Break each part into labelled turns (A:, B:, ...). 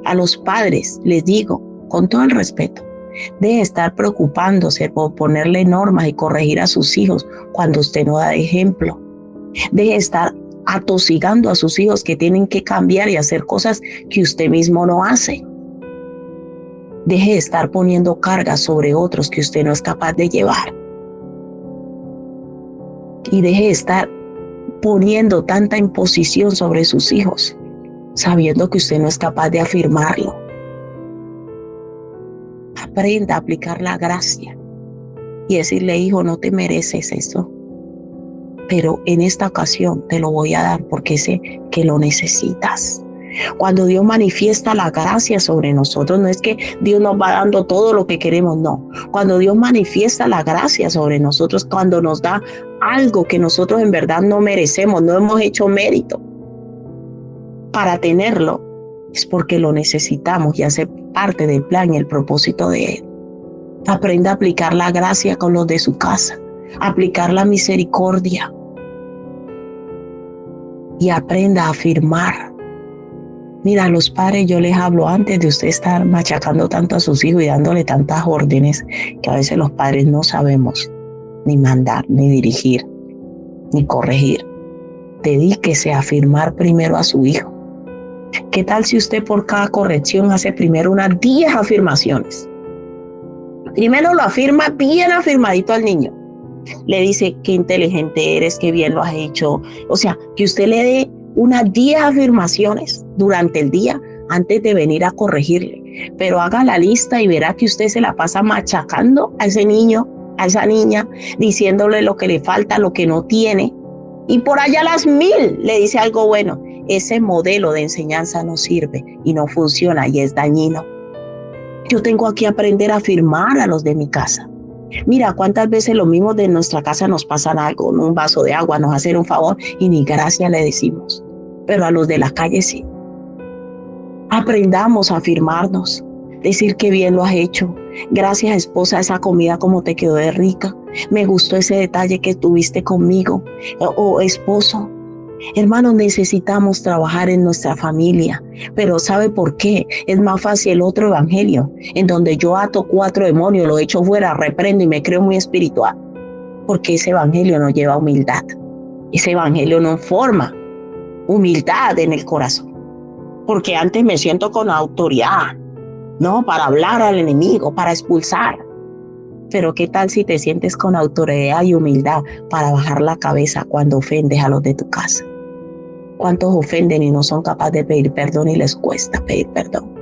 A: A los padres les digo, con todo el respeto, deje de estar preocupándose por ponerle normas y corregir a sus hijos cuando usted no da ejemplo. Deje de estar atosigando a sus hijos que tienen que cambiar y hacer cosas que usted mismo no hace. Deje de estar poniendo cargas sobre otros que usted no es capaz de llevar. Y deje de estar poniendo tanta imposición sobre sus hijos, sabiendo que usted no es capaz de afirmarlo. Aprenda a aplicar la gracia y decirle, hijo, no te mereces eso, pero en esta ocasión te lo voy a dar porque sé que lo necesitas. Cuando Dios manifiesta la gracia sobre nosotros, no es que Dios nos va dando todo lo que queremos, no. Cuando Dios manifiesta la gracia sobre nosotros, cuando nos da algo que nosotros en verdad no merecemos, no hemos hecho mérito para tenerlo, es porque lo necesitamos y hace parte del plan y el propósito de Él. Aprenda a aplicar la gracia con los de su casa, aplicar la misericordia y aprenda a afirmar. Mira, a los padres yo les hablo antes de usted estar machacando tanto a sus hijos y dándole tantas órdenes que a veces los padres no sabemos ni mandar, ni dirigir, ni corregir. Dedíquese a afirmar primero a su hijo. ¿Qué tal si usted por cada corrección hace primero unas 10 afirmaciones? Primero lo afirma bien afirmadito al niño. Le dice qué inteligente eres, qué bien lo has hecho. O sea, que usted le dé unas 10 afirmaciones durante el día antes de venir a corregirle. Pero haga la lista y verá que usted se la pasa machacando a ese niño, a esa niña, diciéndole lo que le falta, lo que no tiene. Y por allá a las 1000 le dice algo bueno. Ese modelo de enseñanza no sirve y no funciona y es dañino. Yo tengo que aprender a afirmar a los de mi casa. Mira, cuántas veces los mismos de nuestra casa nos pasan algo, un vaso de agua, nos hacen un favor y ni gracias le decimos. Pero a los de la calle sí. Aprendamos a afirmarnos, decir que bien lo has hecho. Gracias, esposa, esa comida como te quedó de rica. Me gustó ese detalle que tuviste conmigo. O esposo. Hermanos, necesitamos trabajar en nuestra familia, pero ¿sabe por qué? Es más fácil el otro evangelio, en donde yo ato 4 demonios, los echo fuera, reprendo y me creo muy espiritual, porque ese evangelio no lleva humildad, ese evangelio no forma humildad en el corazón, porque antes me siento con autoridad, no para hablar al enemigo, para expulsar. Pero ¿qué tal si te sientes con autoridad y humildad para bajar la cabeza cuando ofendes a los de tu casa? ¿Cuántos ofenden y no son capaces de pedir perdón y les cuesta pedir perdón?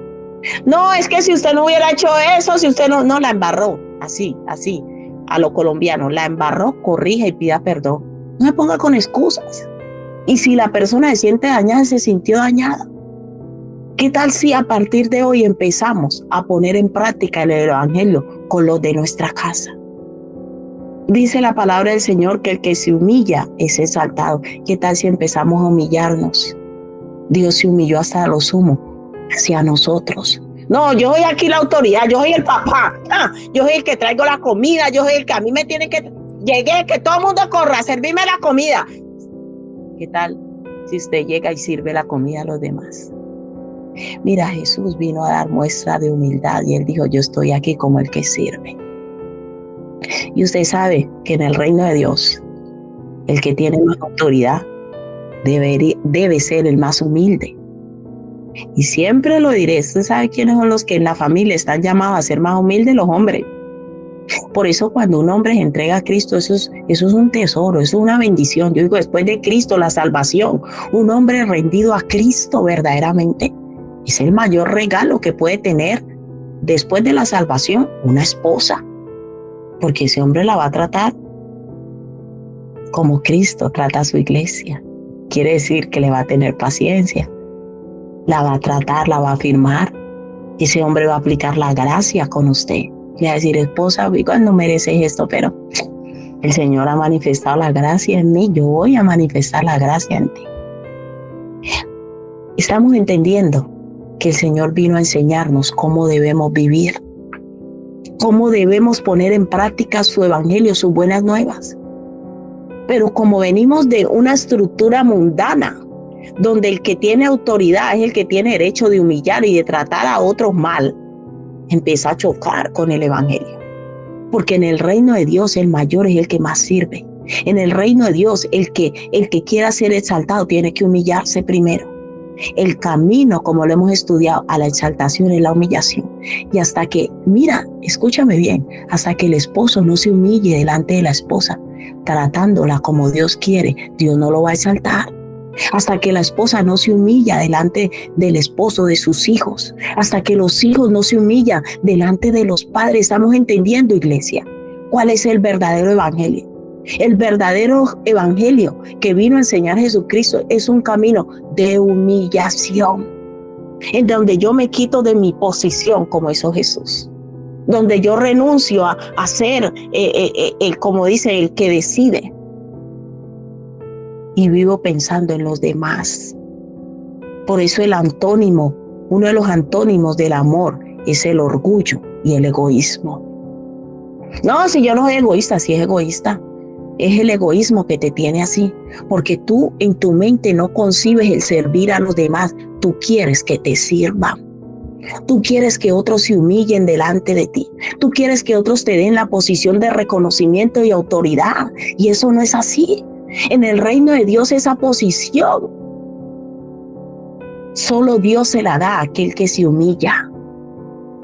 A: No, es que si usted no hubiera hecho eso, si usted no la embarró, así, a lo colombiano, la embarró, corrija y pida perdón. No se ponga con excusas. Y si la persona se siente dañada, se sintió dañada. ¿Qué tal si a partir de hoy empezamos a poner en práctica el evangelio con los de nuestra casa? Dice la palabra del Señor que el que se humilla es exaltado. ¿Qué tal si empezamos a humillarnos? Dios se humilló hasta lo sumo hacia nosotros. No, yo soy aquí la autoridad, yo soy el papá, yo soy el que traigo la comida, yo soy el que a mí me tiene que... Llegué, que todo el mundo corra a servirme la comida. ¿Qué tal si usted llega y sirve la comida a los demás? Mira, Jesús vino a dar muestra de humildad y Él dijo, yo estoy aquí como el que sirve. Y usted sabe que en el reino de Dios, el que tiene más autoridad debe ser el más humilde. Y siempre lo diré, usted sabe quiénes son los que en la familia están llamados a ser más humildes, los hombres. Por eso cuando un hombre se entrega a Cristo, eso es un tesoro, eso es una bendición. Yo digo, después de Cristo, la salvación, un hombre rendido a Cristo verdaderamente, es el mayor regalo que puede tener después de la salvación una esposa. Porque ese hombre la va a tratar como Cristo trata a su iglesia. Quiere decir que le va a tener paciencia, la va a tratar, la va a afirmar. Ese hombre va a aplicar la gracia con usted. Le va a decir, esposa, igual no mereces esto, pero el Señor ha manifestado la gracia en mí, yo voy a manifestar la gracia en ti. Estamos entendiendo que el Señor vino a enseñarnos cómo debemos vivir, cómo debemos poner en práctica su evangelio, sus buenas nuevas. Pero como venimos de una estructura mundana, donde el que tiene autoridad es el que tiene derecho de humillar y de tratar a otros mal, empieza a chocar con el evangelio. Porque en el reino de Dios el mayor es el que más sirve. En el reino de Dios el que quiera ser exaltado tiene que humillarse primero. El camino, como lo hemos estudiado, a la exaltación es la humillación. Y hasta que, mira, escúchame bien, hasta que el esposo no se humille delante de la esposa, tratándola como Dios quiere, Dios no lo va a exaltar. Hasta que la esposa no se humilla delante del esposo, de sus hijos, hasta que los hijos no se humillan delante de los padres. Estamos entendiendo, iglesia, cuál es el verdadero evangelio. El verdadero evangelio que vino a enseñar Jesucristo es un camino de humillación, en donde yo me quito de mi posición como hizo Jesús, donde yo renuncio a ser como dice, el que decide, y vivo pensando en los demás. Por eso el antónimo, uno de los antónimos del amor es el orgullo y el egoísmo. No, si yo no soy egoísta, si es egoísta. Es el egoísmo que te tiene así, porque tú en tu mente no concibes el servir a los demás. Tú quieres que te sirvan. Tú quieres que otros se humillen delante de ti. Tú quieres que otros te den la posición de reconocimiento y autoridad. Y eso no es así. En el reino de Dios esa posición solo Dios se la da a aquel que se humilla.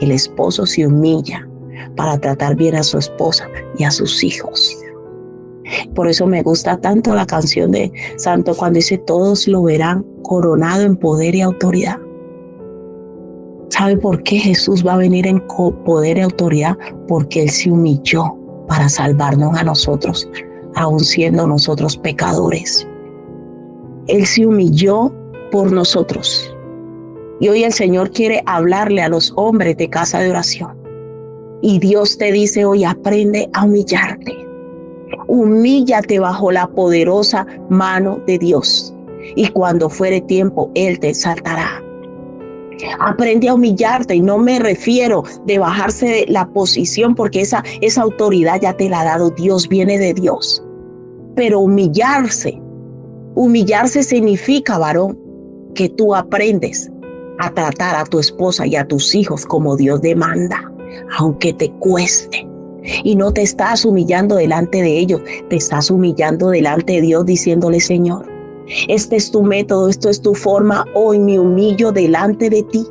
A: El esposo se humilla para tratar bien a su esposa y a sus hijos. Por eso me gusta tanto la canción de Santo cuando dice: todos lo verán coronado en poder y autoridad. ¿Sabe por qué Jesús va a venir en poder y autoridad? Porque Él se humilló para salvarnos a nosotros, aun siendo nosotros pecadores. Él se humilló por nosotros. Y hoy el Señor quiere hablarle a los hombres de casa de oración. Y Dios te dice hoy: aprende a humillarte. Humíllate bajo la poderosa mano de Dios, y cuando fuere tiempo, Él te exaltará. Aprende a humillarte, y no me refiero de bajarse de la posición, porque esa autoridad ya te la ha dado Dios, viene de Dios. Pero humillarse significa, varón, que tú aprendes a tratar a tu esposa y a tus hijos como Dios demanda, aunque te cueste. Y no te estás humillando delante de ellos, te estás humillando delante de Dios, diciéndole: Señor, este es tu método, esto es tu forma, hoy me humillo delante de ti.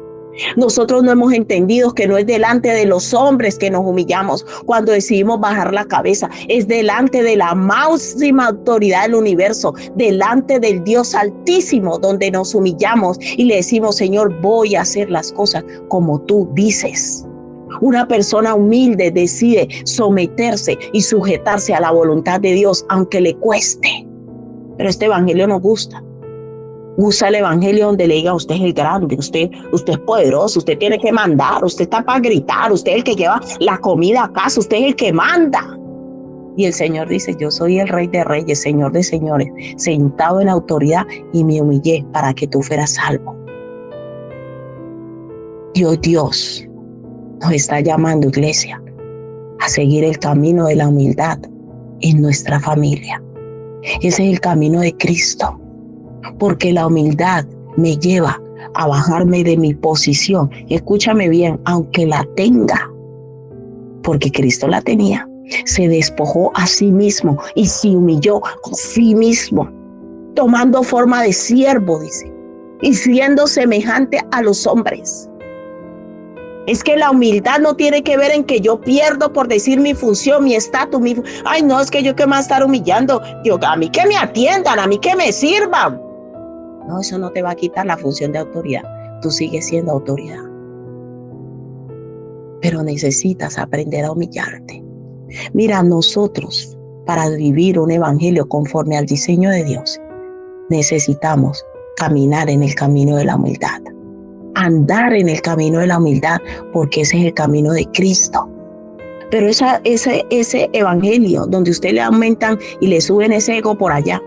A: Nosotros no hemos entendido que no es delante de los hombres que nos humillamos cuando decidimos bajar la cabeza, es delante de la máxima autoridad del universo, delante del Dios altísimo, donde nos humillamos y le decimos: Señor, voy a hacer las cosas como tú dices. Una persona humilde decide someterse y sujetarse a la voluntad de Dios, aunque le cueste. Pero este evangelio nos gusta. Gusta el evangelio donde le diga: usted es el grande, usted es poderoso, usted tiene que mandar, usted está para gritar, usted es el que lleva la comida a casa, usted es el que manda. Y el Señor dice: yo soy el Rey de Reyes, Señor de Señores, sentado en autoridad, y me humillé para que tú fueras salvo. Dios nos está llamando, iglesia, a seguir el camino de la humildad en nuestra familia. Ese es el camino de Cristo, porque la humildad me lleva a bajarme de mi posición. Escúchame bien, aunque la tenga, porque Cristo la tenía. Se despojó a sí mismo y se humilló a sí mismo, tomando forma de siervo, dice, y siendo semejante a los hombres. Es que la humildad no tiene que ver en que yo pierdo, por decir, mi función, mi estatus, ay no, es que yo qué más estar humillando, yo, a mí que me atiendan, a mí que me sirvan. No, eso no te va a quitar la función de autoridad, tú sigues siendo autoridad. Pero necesitas aprender a humillarte. Mira, nosotros, para vivir un evangelio conforme al diseño de Dios, necesitamos caminar en el camino de la humildad. Andar en el camino de la humildad, porque ese es el camino de Cristo. Pero ese evangelio donde usted le aumentan y le suben ese ego por allá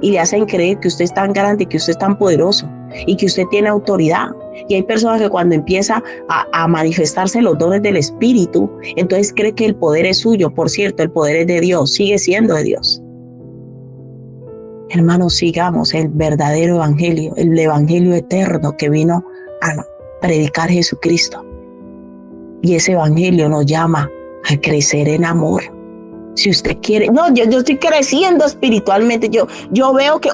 A: y le hacen creer que usted es tan grande, que usted es tan poderoso y que usted tiene autoridad. Y hay personas que cuando empieza a manifestarse los dones del Espíritu, entonces cree que el poder es suyo. Por cierto, el poder es de Dios, sigue siendo de Dios. Hermanos, sigamos el verdadero evangelio, el evangelio eterno que vino a predicar Jesucristo. Y ese evangelio nos llama a crecer en amor. Si usted quiere, no, yo estoy creciendo espiritualmente, yo veo que,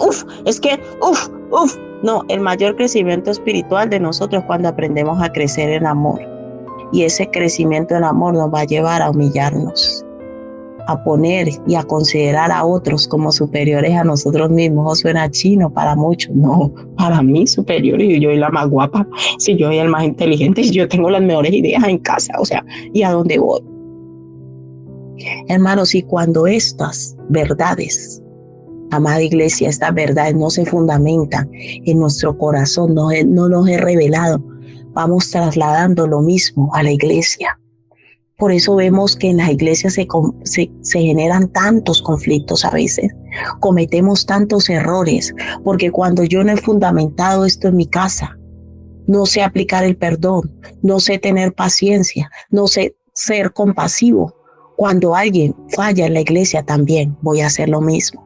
A: no, el mayor crecimiento espiritual de nosotros es cuando aprendemos a crecer en amor. Y ese crecimiento en amor nos va a llevar a humillarnos, a poner y a considerar a otros como superiores a nosotros mismos. O suena chino para muchos, no, para mí superior, y yo soy la más guapa, si yo soy el más inteligente, si yo tengo las mejores ideas en casa, o sea, ¿y a dónde voy? Hermanos, y cuando estas verdades, amada iglesia, estas verdades no se fundamentan en nuestro corazón, no nos es revelado, vamos trasladando lo mismo a la iglesia. Por eso vemos que en las iglesias se generan tantos conflictos a veces, cometemos tantos errores, porque cuando yo no he fundamentado esto en mi casa, no sé aplicar el perdón, no sé tener paciencia, no sé ser compasivo. Cuando alguien falla en la iglesia también voy a hacer lo mismo.